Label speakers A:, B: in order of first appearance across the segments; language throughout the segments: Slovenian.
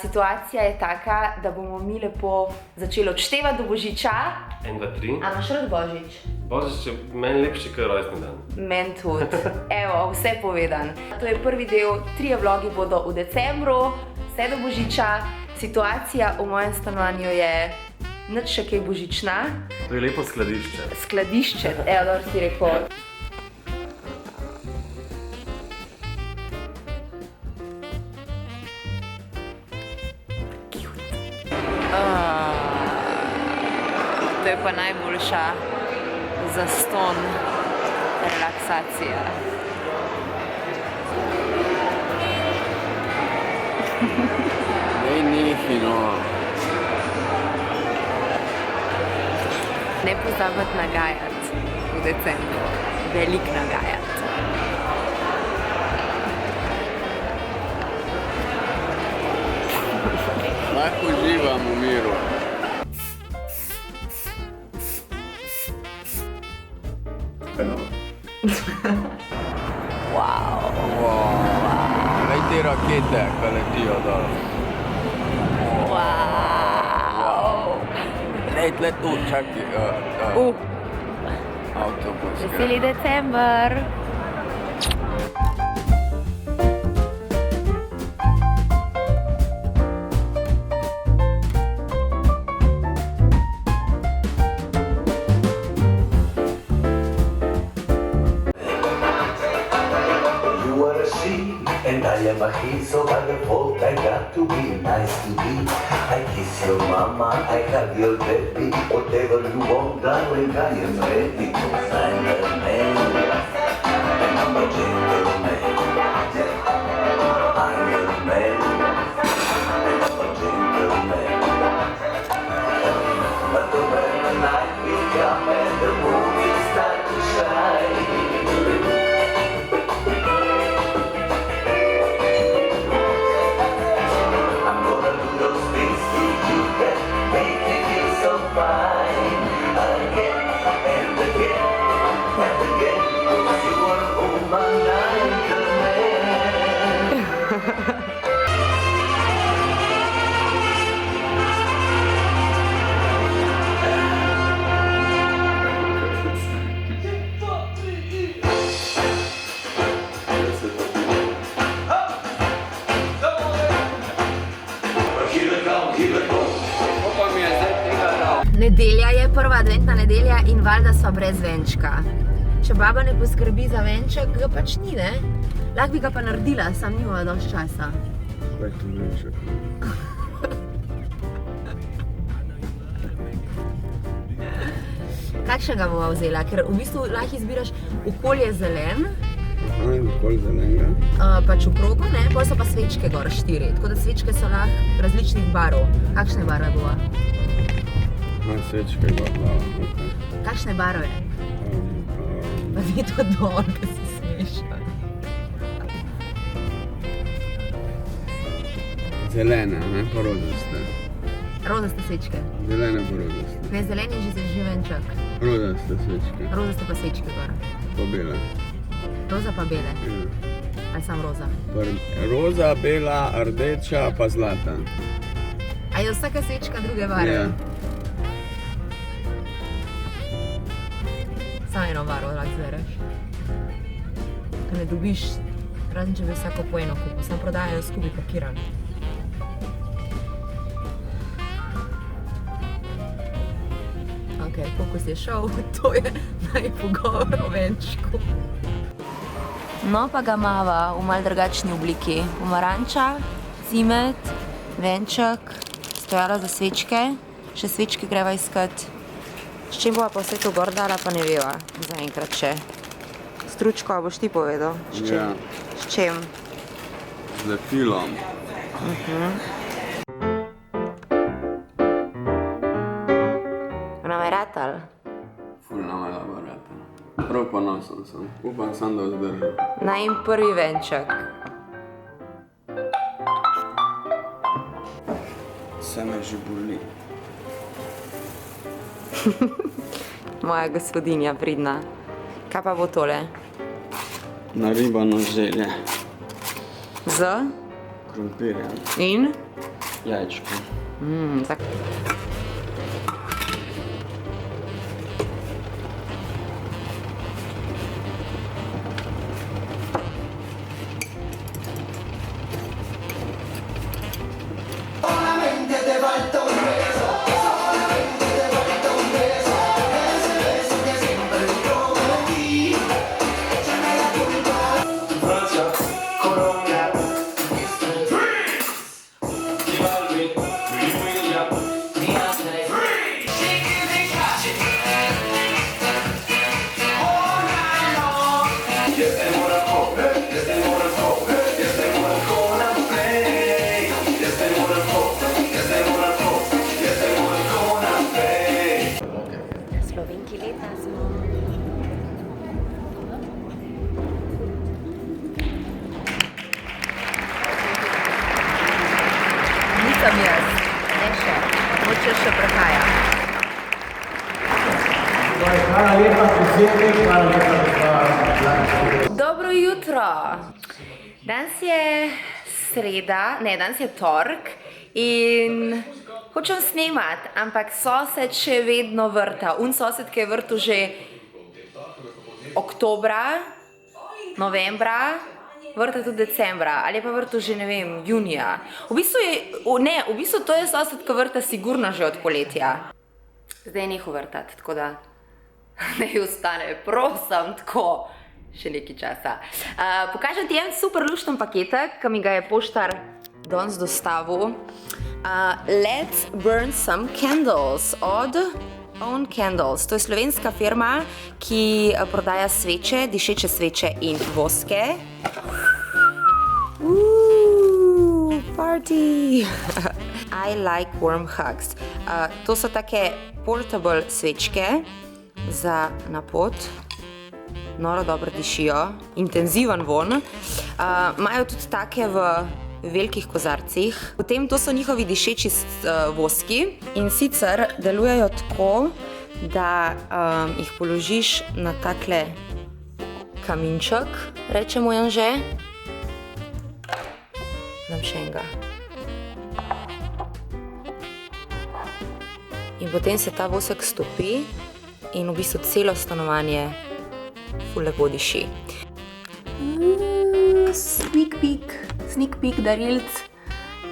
A: Situacija je taka, da bomo mi lepo začeli odštevati do Božiča.
B: 1, 2, 3.
A: A imaš rad Božič?
B: Božič je meni lepši kot rojstni dan.
A: Meni tudi. Evo, vse povedan. To je prvi del, 3 vlogi bodo v decembru, vse do Božiča. Situacija v mojem stanovanju je nič še kaj božična.
B: To je lepo skladišče.
A: Skladišče, evo, dobro si rekel. To je pa najboljša zastonj relaksacija. Ne pozabiti nagajati v decembru, velik nagajati.
C: Lahko uživam v miru. Glej te rakete, ko letijo dol. Glej, tle tu, čakaj. Avtobus.
A: Veseli december!
D: And I am a he, so by default I got to be nice to be. I kiss your mama, I hug your baby. Whatever you want, darling, I am ready. 'Cause I'm a man, and I'm a gentleman. I'm a man, and I'm a gentleman. But when the night will come and the moon will start to shine,
A: Nedelja je prva adventna nedelja in valjda sva brez venčka. Če baba ne poskrbi za venček, ga pač ni, ne? Lahko bi ga pa naredila, sam nimava dosti časa.
C: Kaj tu venček?
A: Kakšnega bova vzela? Ker v bistvu lahko izbiraš okolje zelen,
C: Nikoli zelenega.
A: pač v krogu, ne? Pol so pa svečke gor 4, tako da svečke so lahko različnih barv. Kakšne barve bova?
C: Svečke je bila,
A: Kakšne barve? Pa vi to dol, ko si smeša.
C: zelene, ne pa rozaste.
A: Rozaste svečke.
C: Zelene pa rozaste.
A: Ne, zeleni že že venček.
C: Rozaste svečke.
A: Rozaste pa svečke gor.
C: Pa bele.
A: Roza pa bele.
C: Ja.
A: Ali sam roza?
C: Roza, bela, rdeča pa zlata.
A: A je vsaka svečka druge barve?
C: Ja.
A: Samo eno barvo lahko zbereš. Ker ne dobiš, razen če bi vsako po eno kupil, samo prodajajo skupaj pakiran. Ok, fokus je šel, to je najpogovor o venčku. No pa ga mava v malo drugačni obliki. Pomaranča, cimet, venček, stojalo za svečke, še svečke greva iskat. S čim bova pa vse to gor dala, pa ne veva zaenkrat še. Stručko, a boš ti povedal? S čim?
C: Ja.
A: S čim?
C: Z lepilom.
A: Nam je ratal?
C: Ful nama je laborata. Prav ponosen sem. Upam sam, da vzdržim.
A: Najim prvi venček.
C: Se me že boli.
A: Moja gospodinja pridna. Kaj pa bo tole?
C: Naribano želje.
A: Z?
C: krompirja,
A: In?
C: jajčko.
A: Slovenki leta smo. Nisem jaz, ne še, moče še prehaja.
E: Hvala lepa, predsednik, hvala lepa.
A: Dobro jutro. Danes je sreda, ne, danes je torek in hočem snemati, ampak sosed še vedno vrta. Sosed, ki je vrtu že oktobra, novembra, vrta tudi decembra, ali pa vrtu že, ne vem, junija. V bistvu to je sosed, ki vrta sigurno že od poletja. Zdaj je nehal vrtati, tako da ne ostane, prosim, tako. Še nekaj časa. Pokažem ti en super lušten paketek, ki mi ga je poštar danes dostavil. Let's burn some candles od Own Candles. To je slovenska firma, ki prodaja sveče, dišeče sveče in voske. Party! I like warm hugs. To so take portable svečke za na pot. Noro dobro dišijo, intenziven von. Imajo tudi take v velikih kozarcih. Potem to so njihovi dišeči voski in sicer delujejo tako, da jih položiš na takle kaminček, rečemo Janže. Dam še enega. In potem se ta vosek stopi in v bistvu celo stanovanje ful lepo diši. Sneak peek darilc,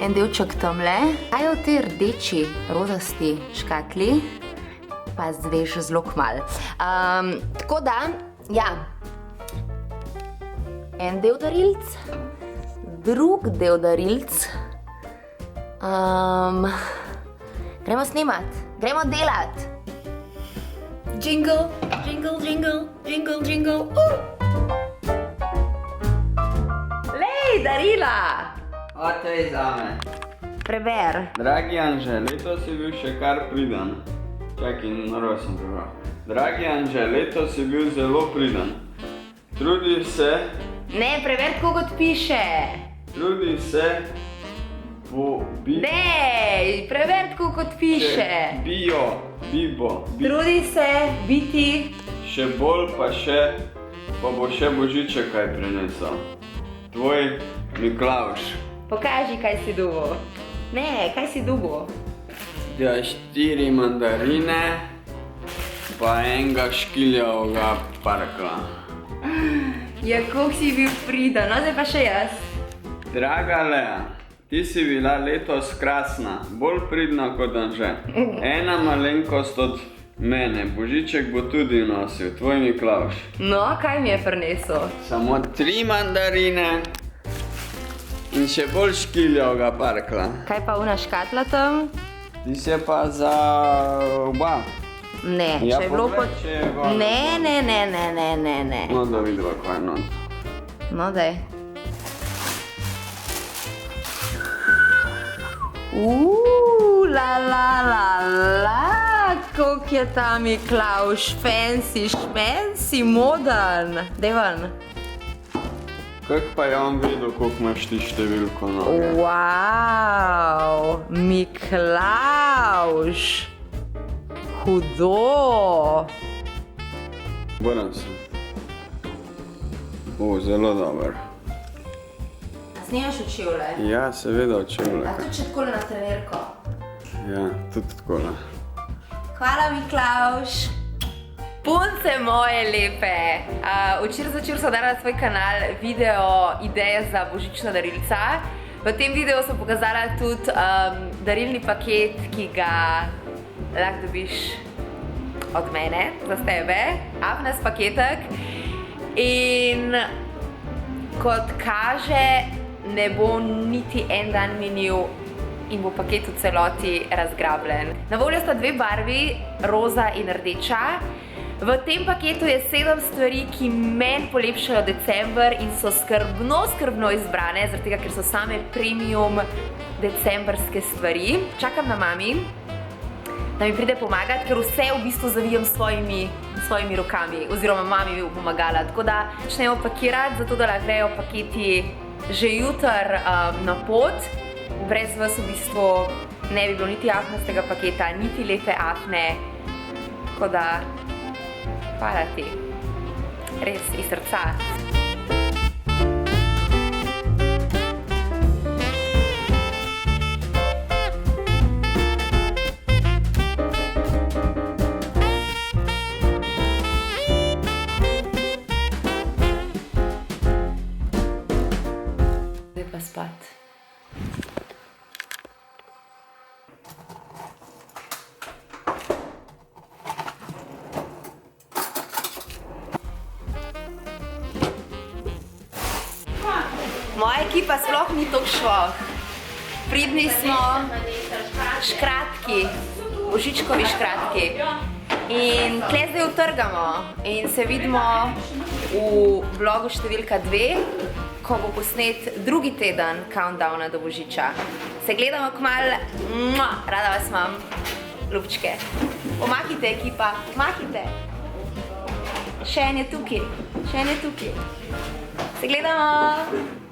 A: en delček tamle. Kaj je v tej rdeči, rozasti škatli, pa zveš zelo kmalu. Tako da, ja, en del darilc, drug del darilc. Gremo snemat, gremo delat. Jingle, jingle, jingle, jingle, jingle. Lej, darila!
C: O, to je zame.
A: Preber.
C: Dragi Anže, letos si bil še kar pridan. Čakaj, narobe sem prebral. Dragi Anže, letos si bil zelo pridan. Trudi se...
A: Ne, preber, tako kot piše.
C: Trudi se...
A: Ne, prever, tako kot piše.
C: Bibo.
A: Trudi se biti...
C: Še bolj pa bo še Božiček kaj prinesel. Tvoj Miklavž.
A: Pokaži, kaj si dobil. Ne, kaj si dobil?
C: Ja, 4 mandarine, pa enega škiljavega parkla.
A: Ja, koliko si bil pridan, no zdaj pa še jaz.
C: Draga Lea, ti si bila letos krasna, bolj pridna kot Anže. Ena malenkost od mene, Božiček bo tudi nosil, tvoj Miklavž.
A: No, kaj mi je prinesel?
C: Samo 3 mandarine in še bolj škiljavega parkla.
A: Kaj pa una škatla tam?
C: Ti si pa za oba.
A: Ne,
C: Ja,
A: če je bilo
C: pogled, če je malo.
A: Ne.
C: No, da vidiva, kaj je not.
A: No, daj. Koliko je ta Miklavž fancy, šmenci, moden. Daj ven.
C: Kako pa je on videl, koliko imaš ti številko noge?
A: Wow, Miklavž. Hudo.
C: Obrnem se. Zelo dober.
A: Snemaš v čevlje?
C: Ja, seveda v čevlje.
A: A tudi če takole na trenerko?
C: Ja, tudi takole.
A: Hvala, Miklavž. Punce moje lepe. Včeraj zvečer sem dala na svoj kanal video ideje za božično darilca. V tem videu sem pokazala tudi darilni paket, ki ga lahko dobiš od mene, za tebe. Afnes paketek. In kot kaže, ne bo niti en dan minil in bo paket v celoti razgrabljen. Na voljo sta dve barvi, roza in rdeča. V tem paketu je 7 stvari, ki meni polepšajo december in so skrbno izbrane, zaradi tega, ker so same premium decembrske stvari. Čakam na mami, da mi pride pomagati, ker vse v bistvu zavijam svojimi rokami, oziroma mami mi bo pomagala. Tako da začnemo pakirati, zato da lahko grejo paketi že jutri na pot. Brez vas v bistvu ne bi bilo niti afnastega paketa, niti lepe afne. Tako da hvala ti, res iz srca. Zdaj pa spat. Moja ekipa sploh ni toliko švoh. Pridni smo škratki, božičkovi škratki. In tle zdaj utrgamo in se vidimo v vlogu številka 2, ko bo posnet drugi teden countdowna do božiča. Se gledamo kmalu, rada vas imam, ljubčke. Pomahite ekipa, pomahite. Še en je tukaj, še en je tukaj. Se gledamo!